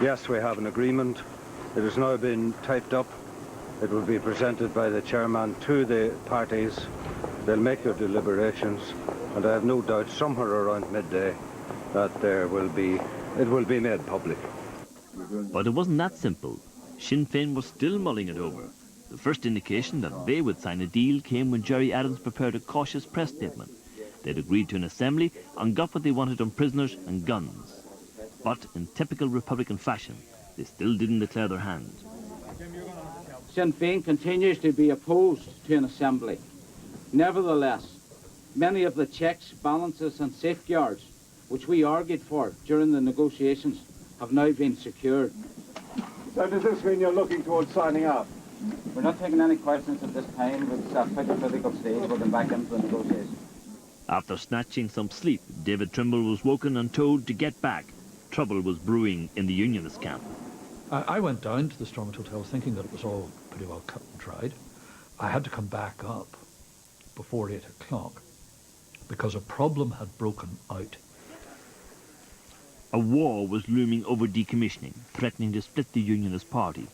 Yes, we have an agreement. It has now been typed up. It will be presented by the chairman to the parties. They'll make their deliberations, and I have no doubt somewhere around midday that it will be made public. But it wasn't that simple. Sinn Féin were still mulling it over. The first indication that they would sign a deal came when Gerry Adams prepared a cautious press statement. They'd agreed to an assembly and got what they wanted on prisoners and guns. But in typical Republican fashion, they still didn't declare their hand. Sinn Féin continues to be opposed to an assembly. Nevertheless, many of the checks, balances and safeguards which we argued for during the negotiations have now been secured. So does this mean you're looking towards signing up? We're not taking any questions at this time. It's a critical stage. We'll get back into the negotiations. After snatching some sleep, David Trimble was woken and told to get back. Trouble was brewing in the Unionist camp. I went down to the Stormont Hotel thinking that it was all pretty well cut and dried. I had to come back up before 8 o'clock because a problem had broken out. A war was looming over decommissioning, threatening to split the Unionist Party.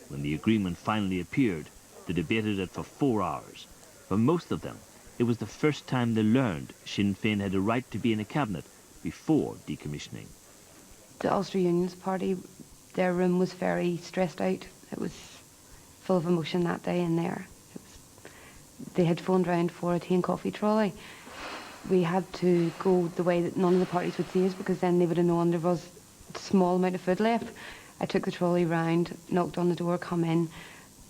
When the agreement finally appeared, they debated it for 4 hours. For most of them, it was the first time they learned Sinn Féin had a right to be in a cabinet before decommissioning. The Ulster Unionist Party, their room was very stressed out. It was full of emotion that day in there. They had phoned round for a tea and coffee trolley. We had to go the way that none of the parties would see us because then they would have known there was a small amount of food left. I took the trolley round, knocked on the door, come in,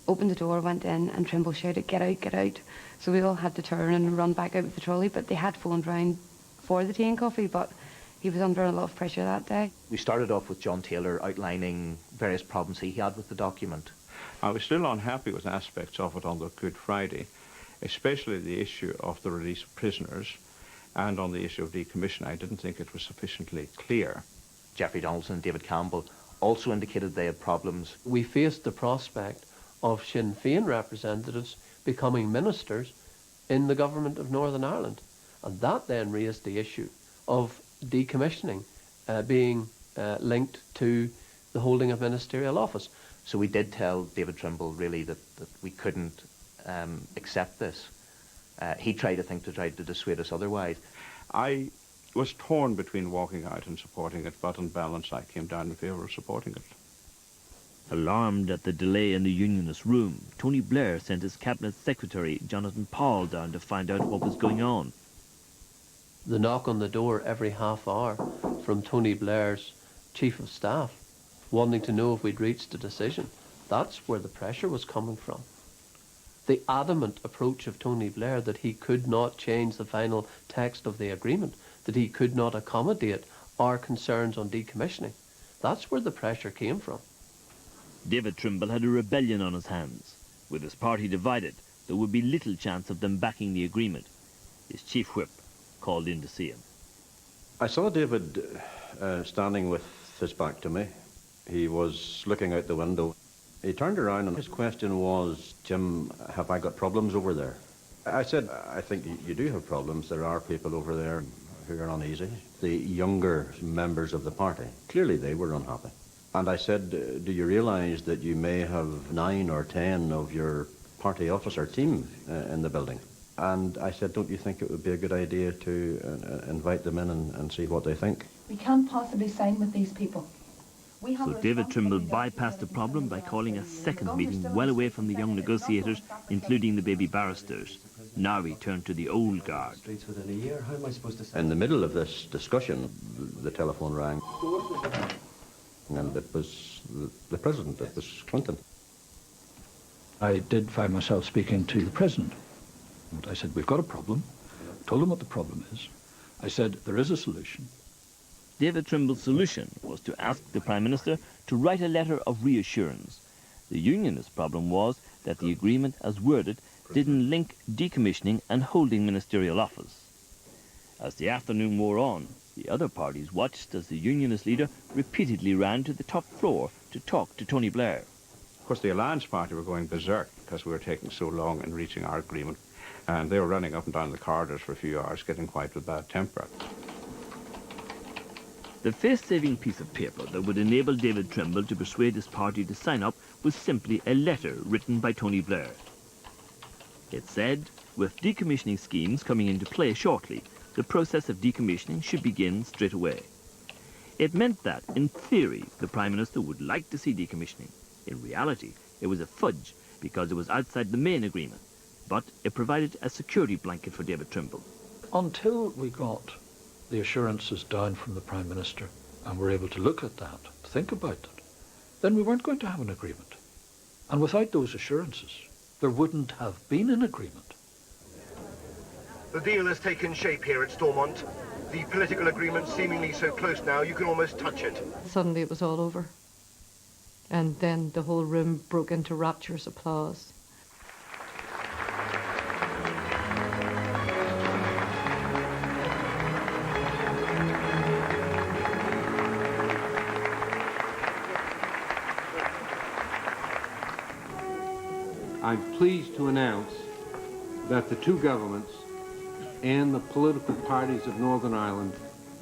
opened the door, went in, and Trimble shouted, "Get out, get out." So we all had to turn and run back out with the trolley, but they had phoned round for the tea and coffee, but he was under a lot of pressure that day. We started off with John Taylor outlining various problems he had with the document. I was still unhappy with aspects of it on the Good Friday, especially the issue of the release of prisoners, and on the issue of decommissioning. I didn't think it was sufficiently clear. Geoffrey Donaldson and David Campbell also indicated they had problems. We faced the prospect of Sinn Féin representatives becoming ministers in the government of Northern Ireland, and that then raised the issue of decommissioning being linked to the holding of ministerial office. So we did tell David Trimble really that we couldn't accept this. He tried to dissuade us otherwise. I was torn between walking out and supporting it, but on balance I came down in favour of supporting it. Alarmed at the delay in the Unionist room, Tony Blair sent his cabinet secretary, Jonathan Powell, down to find out what was going on. The knock on the door every half hour from Tony Blair's chief of staff, wanting to know if we'd reached a decision. That's where the pressure was coming from. The adamant approach of Tony Blair that he could not change the final text of the agreement, that he could not accommodate our concerns on decommissioning. That's where the pressure came from. David Trimble had a rebellion on his hands. With his party divided, there would be little chance of them backing the agreement. His chief whip called in to see him. I saw David standing with his back to me. He was looking out the window. He turned around and his question was, "Jim, have I got problems over there?" I said, "I think you do have problems. There are people over there who are uneasy." The younger members of the party, clearly they were unhappy. And I said, "Do you realise that you may have 9 or 10 of your party officer team in the building?" And I said, "Don't you think it would be a good idea to invite them in and see what they think?" We can't possibly sign with these people. So David Trimble bypassed the problem by calling a second meeting well away from the young negotiators, including the baby barristers. Now he turned to the old guard. In the middle of this discussion, the telephone rang, and it was the president, it was Clinton. I did find myself speaking to the president. And I said, "We've got a problem." Told him what the problem is. I said, "There is a solution." David Trimble's solution was to ask the Prime Minister to write a letter of reassurance. The Unionist problem was that the agreement, as worded, didn't link decommissioning and holding ministerial office. As the afternoon wore on, the other parties watched as the Unionist leader repeatedly ran to the top floor to talk to Tony Blair. Of course, the Alliance Party were going berserk because we were taking so long in reaching our agreement, and they were running up and down the corridors for a few hours, getting quite a bad temper. The face-saving piece of paper that would enable David Trimble to persuade his party to sign up was simply a letter written by Tony Blair. It said, with decommissioning schemes coming into play shortly, the process of decommissioning should begin straight away. It meant that, in theory, the Prime Minister would like to see decommissioning. In reality, it was a fudge because it was outside the main agreement, but it provided a security blanket for David Trimble. Until we got the assurances down from the Prime Minister and were able to look at that, think about it, then we weren't going to have an agreement. And without those assurances, there wouldn't have been an agreement. The deal has taken shape here at Stormont. The political agreement seemingly so close now you can almost touch it. Suddenly it was all over. And then the whole room broke into rapturous applause. I'm pleased to announce that the two governments and the political parties of Northern Ireland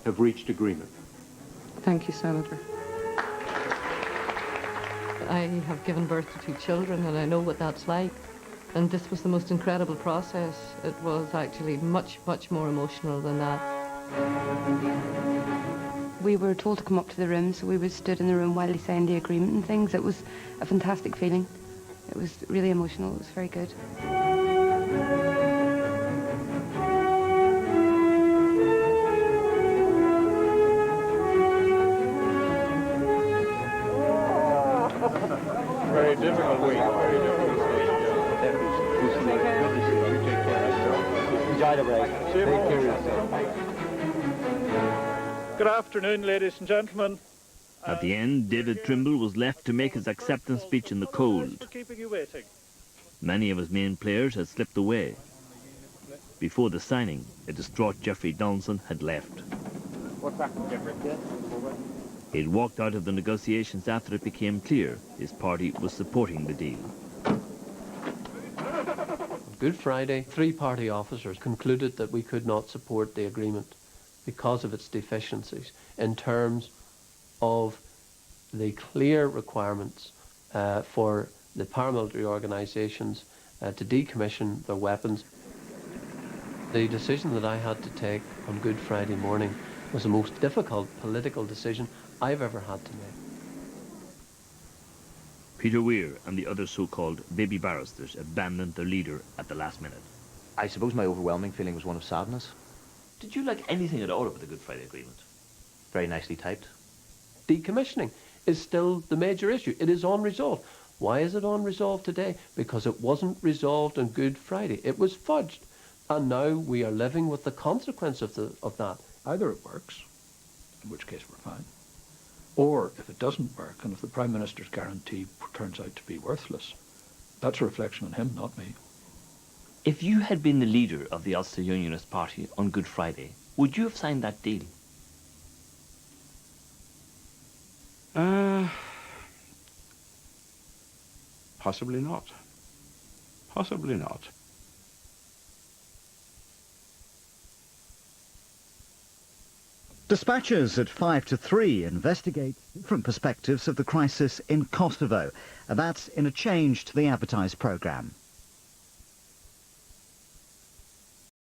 have reached agreement. Thank you, Senator. I have given birth to 2 children and I know what that's like. And this was the most incredible process. It was actually much, much more emotional than that. We were told to come up to the room, so we stood in the room while he signed the agreement and things. It was a fantastic feeling. It was really emotional. It was very good. Very difficult week. Very difficult week. Enjoy the break. Take care of yourself. Good afternoon, ladies and gentlemen. At the end, David Trimble was left to make his acceptance speech in the cold. For keeping you waiting. Many of his main players had slipped away. Before the signing, a distraught Jeffrey Donaldson had left. What's that, Jeffrey? He'd walked out of the negotiations after it became clear his party was supporting the deal. On Good Friday, 3 party officers concluded that we could not support the agreement because of its deficiencies in terms of the clear requirements for the paramilitary organisations to decommission their weapons. The decision that I had to take on Good Friday morning was the most difficult political decision I've ever had to make. Peter Weir and the other so-called baby barristers abandoned their leader at the last minute. I suppose my overwhelming feeling was one of sadness. Did you like anything at all about the Good Friday Agreement? Very nicely typed. Decommissioning is still the major issue. It is unresolved. Why is it unresolved today? Because it wasn't resolved on Good Friday. It was fudged. And now we are living with the consequence of that. Either it works, in which case we're fine, or if it doesn't work, and if the Prime Minister's guarantee turns out to be worthless, that's a reflection on him, not me. If you had been the leader of the Ulster Unionist Party on Good Friday, would you have signed that deal? Possibly not. Possibly not. Dispatches at 5 to 3 investigate different perspectives of the crisis in Kosovo, and that's in a change to the advertised programme.